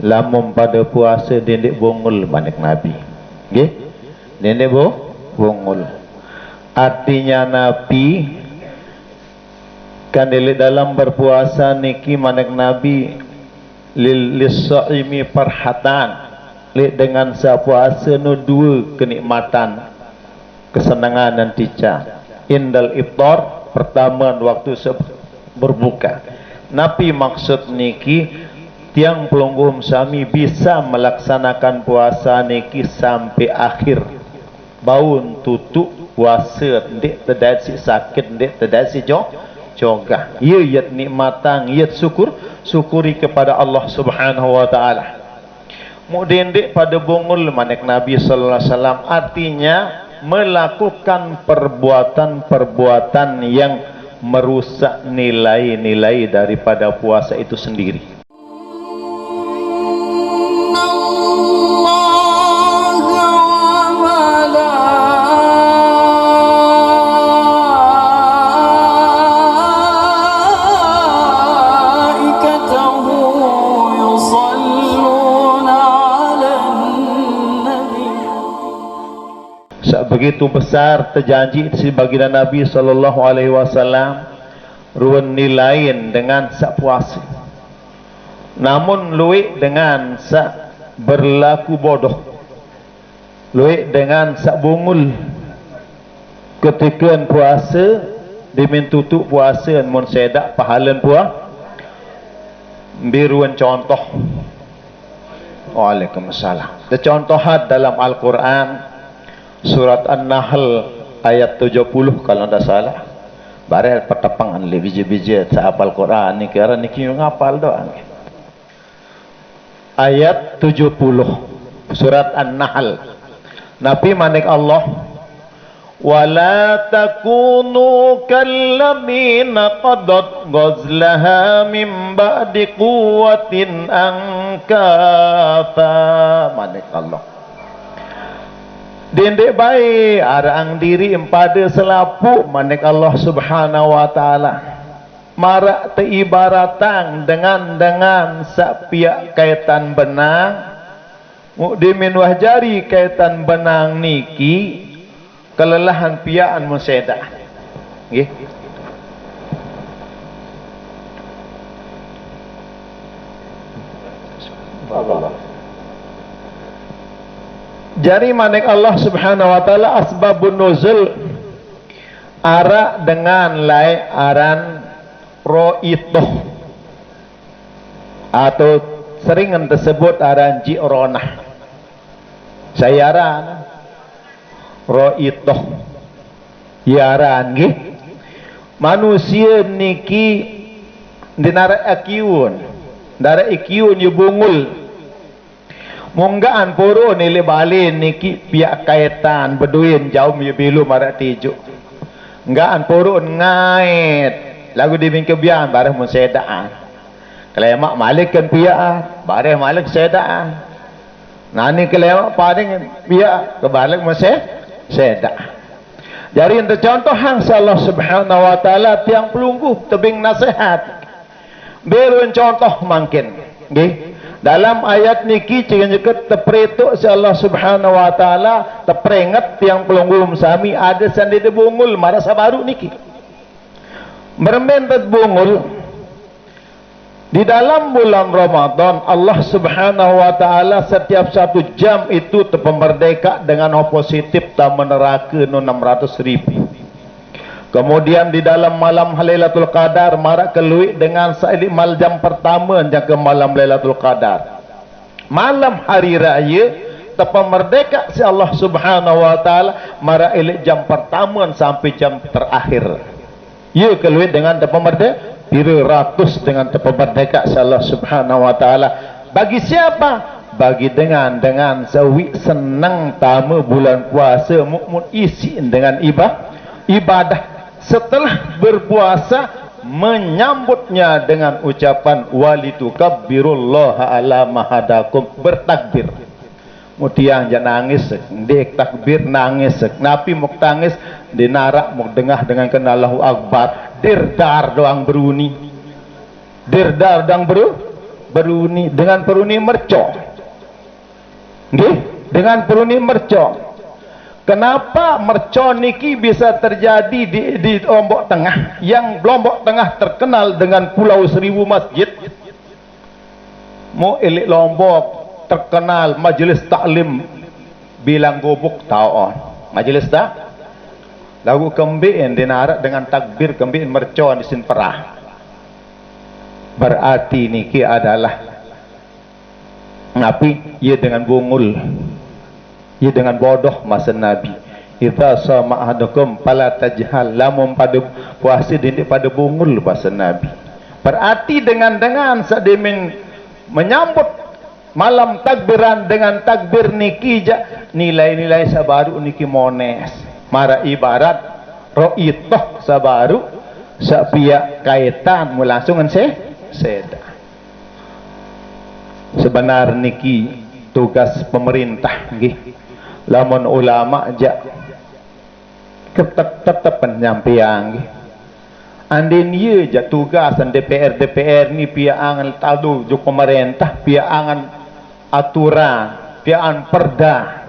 lamun pada puasa dendek bongol manik Nabi. Nggih. Dendek bongol. Artinya Nabi kan dalam berpuasa niki manik Nabi lis-shaimi farhatan. Dengan puasa no dua kenikmatan, kesenangan dan tica. Indal iftar, pertama waktu berbuka. Nabi maksud niki tiang pelungguh sami bisa melaksanakan puasa niki sampai akhir. Baun tutup puasa ndik tedasi sakit, ndik tedasi jogah. Ia yat nikmatan, ia syukuri kepada Allah Subhanahu wa taala. Mudendek pada bongol manik Nabi sallallahu alaihi wasallam, artinya melakukan perbuatan-perbuatan yang merusak nilai-nilai daripada puasa itu sendiri. Begitu besar terjanji si baginda Nabi sallallahu alaihi wasallam ruan nilain dengan sak puasa. Namun luik dengan sak berlaku bodoh. Luik dengan sak bungul. Ketika puasa dimin tutup puasa mun sedak pahalan puasa. Biruan contoh. Waalaikumsalam. Contohat dalam Al-Quran Surat An-Nahl ayat 70 kalau tidak salah. Barel pertepangan le biji-biji hafal Quran ni kira ni kieu ngapal doang. Ayat 70 surat An-Nahl. Nabi manik Allah wala takunu kallamina qadat ghazlaha min ba'di quwwatin angkafa. Manik Allah dendek baik arang diri pada selapu manik Allah Subhanahu wa taala marak teibaratan dengan sapiak kaitan benang mukdimin wahjari kaitan benang niki kelelahan piaan museda nggih. Jadi manik Allah Subhanahu wa taala asbabun nuzul ara dengan lai aran roitoh atau seringan tersebut aran ji'ronah sayaran roitoh yaran nggih manusia niki dinara akiun dara ikiun yubungul munggaan puro nilai balin niki pihak kaitan beduin jauh bilu marak tijuk nggaan puro ngait lagu di bingkebian bareh musedaan kelemak malik kan pihak bareh malik sedaan nani kelemak paling pihak kebalik musedaan. Jadi untuk contoh hang Allah Subhanahu wa taala tiang pelungguh tebing nasihat berun contoh mungkin nggih. Dalam ayat niki cengket tepretuk si Allah Subhanahu wa taala teprenget tiang pelunggum sami ada sandede bungul marasa baru niki. Bermentet bungul di dalam bulan Ramadan Allah Subhanahu wa taala setiap 1 jam itu terpemerdeka dengan positif tak meneraka 600.000. Kemudian di dalam malam Lailatul Qadar marak keluik dengan saili mal jam pertama jaga malam Lailatul Qadar. Malam hari raya terpemerdeka si Allah Subhanahu wa taala marak elik jam pertama sampai jam terakhir. Ia keluik dengan terpemerdeka ratus dengan terpemerdeka si Allah Subhanahu wa taala. Bagi siapa? Bagi dengan sawi senang tamu bulan puasa mukmin isi dengan ibadah. Setelah berpuasa menyambutnya dengan ucapan walitukabbirullah ala mahadakum bertakbir. Mutiang jangan nangis, dek takbir nangis. Nabi muk tangis dinarak muk dengah dengan kenallahu akbar. Dirdar doang beruni. Dirdar doang beruni dengan peruni merco. Nggih, dengan peruni merco. Kenapa merco niki bisa terjadi di Lombok Tengah, yang Lombok Tengah terkenal dengan Pulau Seribu Masjid? Mu elik Lombok terkenal majelis taklim bilang gobuk taon. Majelis tak? Lagu kembiin dinarak dengan takbir kembiin merco di sin perah. Berarti niki adalah ngapi ia dengan bungul. Ia dengan bodoh masa Nabi. Idza sama ahadukum fala tajhal, lamun pada puasa dindik pada bungul masa Nabi. Berarti dengan sadimin menyambut malam takbiran dengan takbir niki nilai-nilai sabaru niki mones. Mara ibarat ro'itoh sabaru sapia kaitan mulangsungan seda. Sebenar niki tugas pemerintah nggih. Lamun ulama aja tetap penyampaian. Andin ye ja tugas DPR ni piangan talu juk pemerintah piangan aturan piangan perda.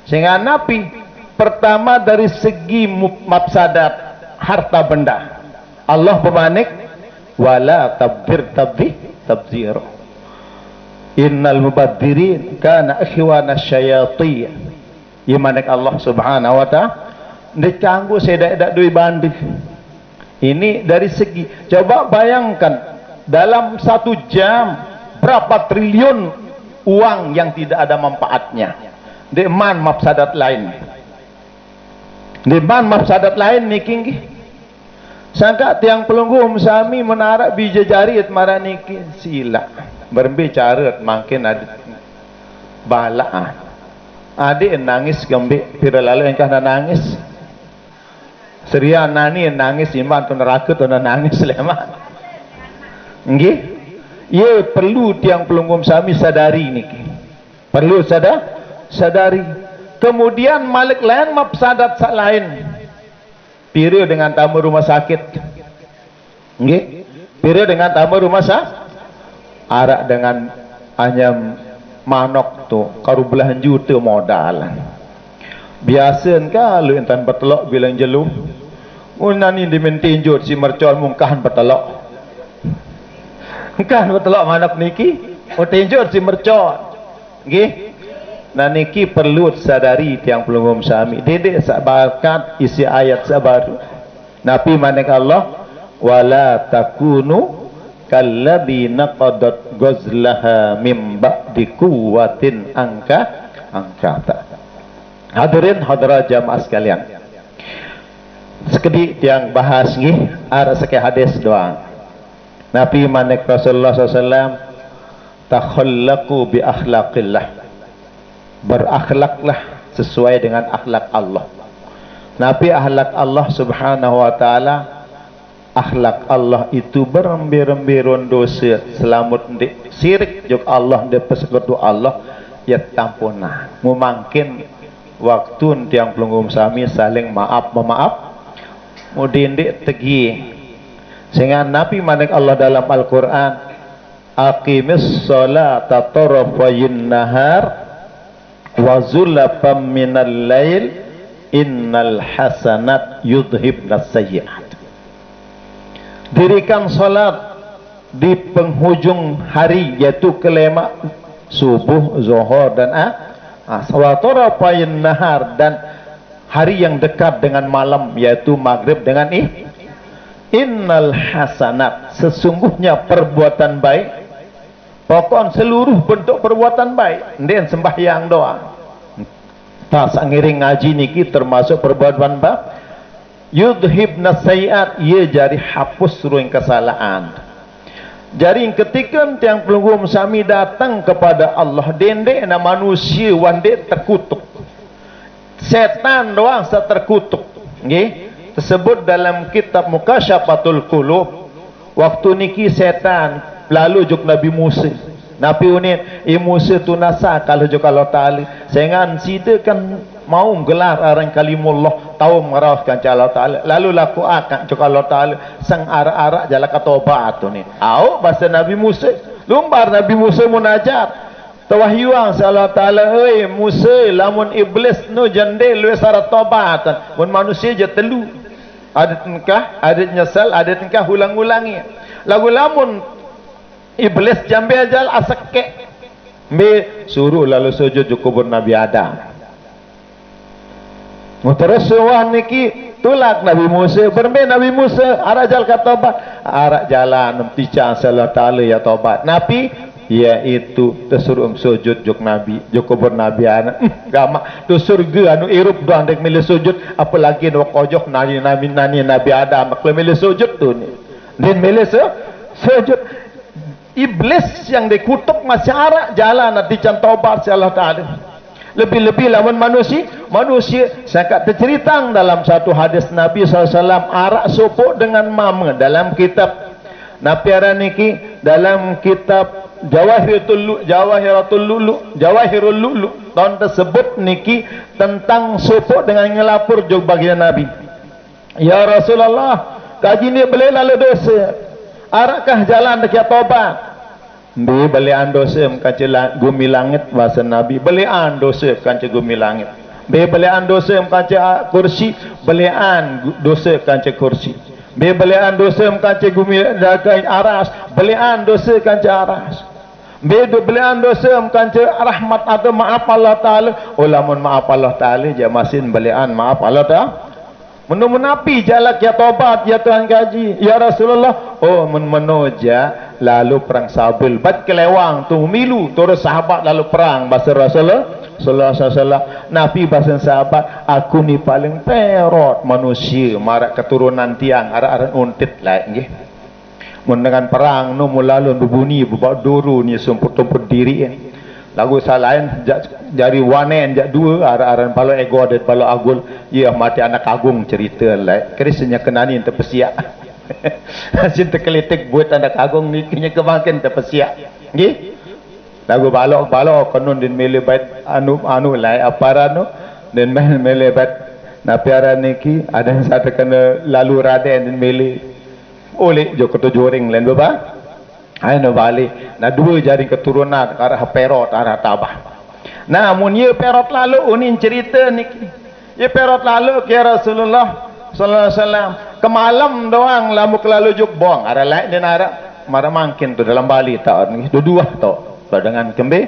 Sehingga napi pertama dari segi mafsadat harta benda. Allah bermanik wala tabzir. Innal mubadirin kana ikhwana syayatin. Imanek Allah subhanahu wa ta'ala dicanggu sedak-dak duit bandi. Ini dari segi, coba bayangkan dalam 1 jam berapa triliun uang yang tidak ada manfaatnya. Deman mafsadat lain. Deman mafsadat lain niki. Sangka tiang pelungguh sami menarak bija jarit marah niki sila. Berbicara makin ada balaa. Adik nangis gembik pira lalu engkau nangis. Seria nani nangis iman tu neraka tu nangis lemak. Nggih. Ye perlu tiang pelunggum sami sadari niki. Perlu sadari. Kemudian malik lain mafsadat sak lain. Pira dengan tamu rumah sakit. Nggih. Pira dengan tamu rumah sakit. Arak dengan anyam manok tu karu belahan juta modal. Biasa kalau intan bertelok bilang jeluh unani dimentinjut si mercon mungkahan bertelok. Kan bertelok manok niki tinjut si mercon. Nggih. Nah niki perlu sadari tiang pelungum sami. Dedek sabarkat isi ayat sabar. Nabi manik Allah wala takunu kalladzina qadat ghazlaha mim ba'di quwwatin angkata. Hadirin hadirat jamaah sekalian. Sekedik yang bahas nggih ada sekali hadis doang. Nabi manik Rasulullah SAW takhallaqu bi akhlaqillah. Berakhlaklah sesuai dengan akhlak Allah. Nabi akhlak Allah Subhanahu wa taala. Akhlak Allah itu berembi-rembiron dosa selamat di sirik juk Allah di persekutu Allah ya tampuna mungkin waktu tiang pelunggum sami saling maaf mudindik tegi sehingga Nabi manik Allah dalam Al-Quran aqimis sholata tarafayin nahar wa zulafam minal lail innal hasanat yudhibnas sayyi'at. Dirikan salat di penghujung hari yaitu kelima subuh, zuhur dan asawatarafayin nahar dan hari yang dekat dengan malam yaitu maghrib dengan innal hasanat sesungguhnya perbuatan baik pokok seluruh bentuk perbuatan baik dan sembahyang doa tak sangiring ngaji niki termasuk perbuatan baik yudhibna sayiat ia jadi hapus ruang kesalahan. Jadi ketika tiang pelunggu sami datang kepada Allah dendek na manusia wandek terkutuk setan doang terkutuk nggih tersebut dalam kitab Mukasyafatul Qulub waktu niki setan lalu juk Nabi Musa Nabi unit Musa tu nasa kalau juk Allah Ta'ala sehingga sida kan mau gelar orang kalimullah tahu meraskan Allah Ta'ala lalu laku akan juk Allah Ta'ala sang arak-arak jala katobat tu ni au bahasa Nabi Musa lumbar Nabi Musa munajat tawahyuang Allah Ta'ala oi Musa lamun iblis nu jandil lu syarat tobatan mun manusia je telu ada tengkah ada nyesal ada tengkah ulang-ulangi lagu lamun iblis jambe ajal asake me suruh lalu sujud kubur Nabi Adam terus suah niki tulak Nabi Musa bermain Nabi Musa arak jal kata tobat arak jalan ticang Allah Ta'ala ya tobat Nabi yaitu tersuruh sujud juk Nabi juk kubur Nabi anak gamak tu surga anu irup doang dek milih sujud apalagi dok ojok nani Nabi Adam kalau milih sujud tu ni dan milih sujud iblis yang dikutuk masih arak jalan nanti can tobat Allah Ta'ala lebih-lebih lawan manusia sangat terceritang dalam satu hadis Nabi SAW arak sopok dengan mama dalam kitab Napiara niki dalam kitab Jawahirul Lulu tahun tersebut niki tentang sopok dengan ngelapur jog bagian Nabi ya Rasulullah kaji ni boleh lalu dosa arakkah jalan dekat tobat Bi belian dosa kaca gumi langit bahasa Nabi belian dosa kaca gumi langit Bi belian dosa kaca kursi belian dosa kaca kursi Bi belian dosa kaca gumi aras belian dosa kaca aras Bi belian dosa kaca rahmat atau maaf Allah Ta'ala ulamun maaf Allah Ta'ala je masin belian maaf Allah Ta'ala menapi jalak ya tobat ya Tuhan kaji ya Rasulullah oh menoja lalu perang Sabil bat kelewang tu milu terus sahabat lalu perang bahasa Rasulullah sallallahu alaihi wasallam Nabi bahasa sahabat aku ni paling perot manusia marak keturunan tiang arah-arah untit lah nggih mun dengan perang nu mulalu bunyi bebak duru ni sumput-tumput diri lagu salain jari wanen jak dua arah-arah palo ego dan palo agul ya mati anak agung cerita lah kerisnya kenani terpesiak cinta kelitik buat anak agung ni kena kemakin terpesiak nggih lagu balok kanun din mele bait anu lai aparano dan mele bait napiara niki ada yang satu kena lalu raden din mele oleh jo ketujuring lain bapa ai no bali na dua jari keturunan arah perot arah tabah nah mun ye perot lalu unin cerita niki ye perot lalu ke Rasulullah sallallahu alaihi wasallam kemalam doang lamu kelalu juk bong arah lain dan arah marah mangkin tu dalam Bali tak ni dua tu dengan kembe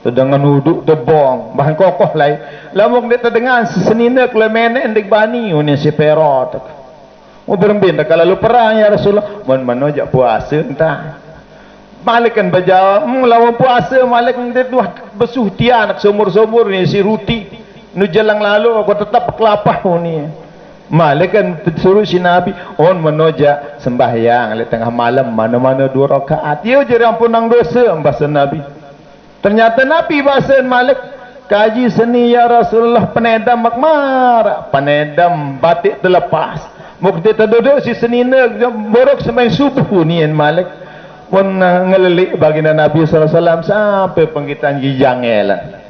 tu dengan uduk tu bong bahan kokoh lain lamu dia terdengar senina kelemen endik bani unin si perot mau berembin dak lalu perang ya Rasulullah mun manojak puasa entah Malikan bajawab lawan puasa malik dia besuh tian sumur-sumur ni si ruti nu jalang lalu aku tetap kelapah ni malik kan suruh si Nabi on menoja sembahyang di tengah malam mana-mana 2 rakaat dia je ampunang dosa bahasa Nabi ternyata Nabi bahasa malik kaji seni ya Rasulullah penedam makmar penedam batik terlepas mukti terduduk si senina borok sembahyang subuh ni malik pun ngelelik baginda Nabi SAW sampai pengkitan gijangelan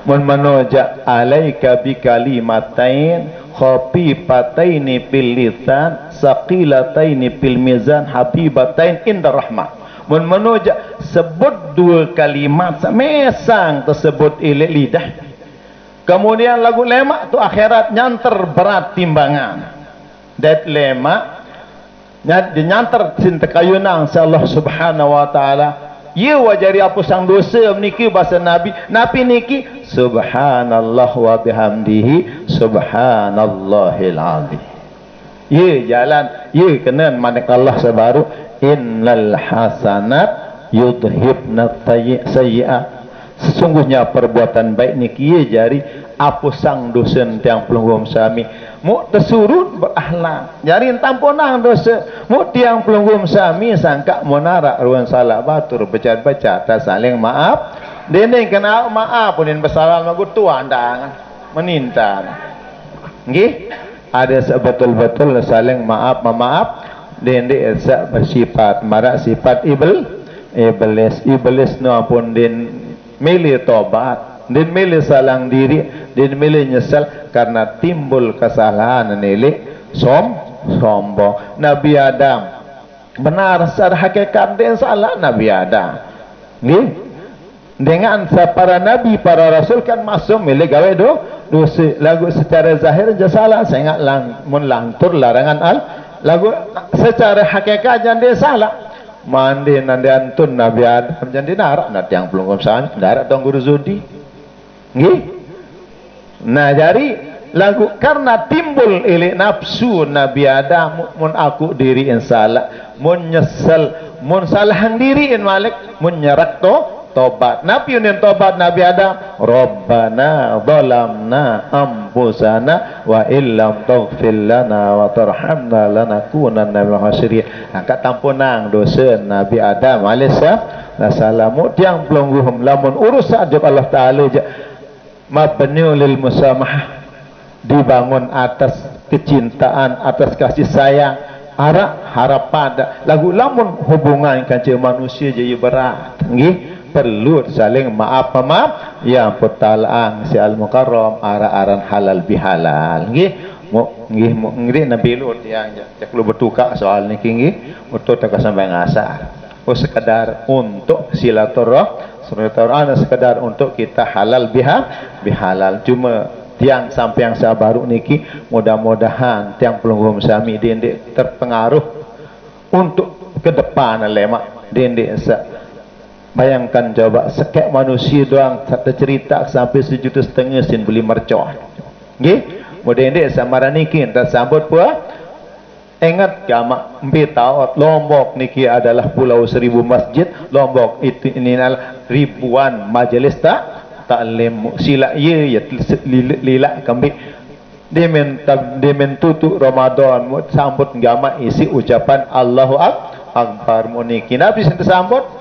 mun manoja alaika bi kalimatain khafifataini fil lisan saqilataini fil mizan habibatain indar rahmah mun manoja sebut 2 kalimat semesang tersebut ilik lidah kemudian lagu lemak tu akhirat nyanter berat timbangan dat lemak nyantar cinta kayunang si Allah subhanahu wa ta'ala ya wajari apusang dosa meniki bahasa Nabi niki subhanallah wa bihamdihi subhanallahil azim ya jalan ya kenan manik Allah sebaru innal hasanat yudhibna sayyi'at sesungguhnya perbuatan baik niki ya jari apusang dosa yang pelunggum sami mu tersurut berakhlak jari tampunang dosa mu tiang pelunggum sami sangka monara ruan salah batur baca-baca tak saling maaf dene kena maaf punin bersalah magutu andang meninta nggih ada sebetul-betul saling maaf memaaf dene esa bersifat marak sifat iblis no pun din milih tobat din milih salang diri din milih nyesal karena timbul kesalahan nilik sombong Nabi Adam benar secara hakikat dia salah Nabi Adam. Nggih. Dengan para nabi, para rasul kan masuk milik gawe dosa. Lagu secara zahir je salah, saya ingat mun lantur larangan lagu secara hakikat jangan dia salah. Mandi nanti antun Nabi Adam jangan narak nanti yang belum komsan, narak dong guru zudi. Nggih. Nah, jadi lagu karena timbul ilik nafsu Nabi Adam mun aku diriin salah, mun nyesel, mun salahang diriin malik, mun nyerak tobat. Nabi unin tobat Nabi Adam, Rabbana zalamna anfusana wa illam taghfir lana wa tarhamna lanakunanna minal khasirin. Angkat tampunang dosa Nabi Adam alaihissalam tiang pelungguhum lamun urus ajab Allah Taala je mabniul lil musamahah, dibangun atas kecintaan, atas kasih sayang, harapan. Lagu lamun hubungan kancing manusia jadi berat, nggih perlu saling maaf ya putalang si al mukarram ara-aran halal bihalal nggih nggih Nabi Lut yang perlu bertukar soal niki nggih untuk tak sampai ngasar sekedar untuk silaturahmi sekedar untuk kita halal bihalal cuma tiang sampai yang saya baru niki mudah-mudahan tiang pelunggum sami dindik terpengaruh untuk ke depan lemak dindik bayangkan coba sekek manusia doang satu cerita sampai 1,5 juta sin beli mercon nggih modern dia samaran niki entah sambut pua ingat gamak empi taot Lombok niki adalah pulau 1000 masjid. Lombok itu ini ribuan majelis taklim sila ya lila kami demen tutu Ramadan sambut gamak isi ucapan Allahu Akbar niki nabi sing sambut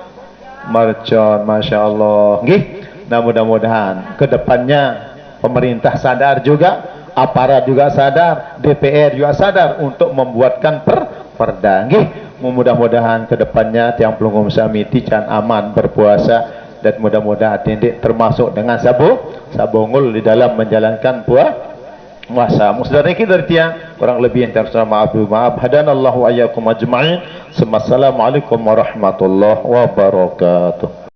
mercon, masya Allah. Nggih. Nah mudah-mudahan kedepannya pemerintah sadar juga, aparat juga sadar, DPR juga sadar untuk membuatkan perda. Nggih. Mudah-mudahan kedepannya tiang pelunggung sami tican aman berpuasa dan mudah-mudahan tindik termasuk dengan sabungul di dalam menjalankan puasa. Musdar niki dari tiang kurang lebih yang terserah maaf hadanallahu ayyakum ajma'in. Assalamualaikum warahmatullahi wabarakatuh.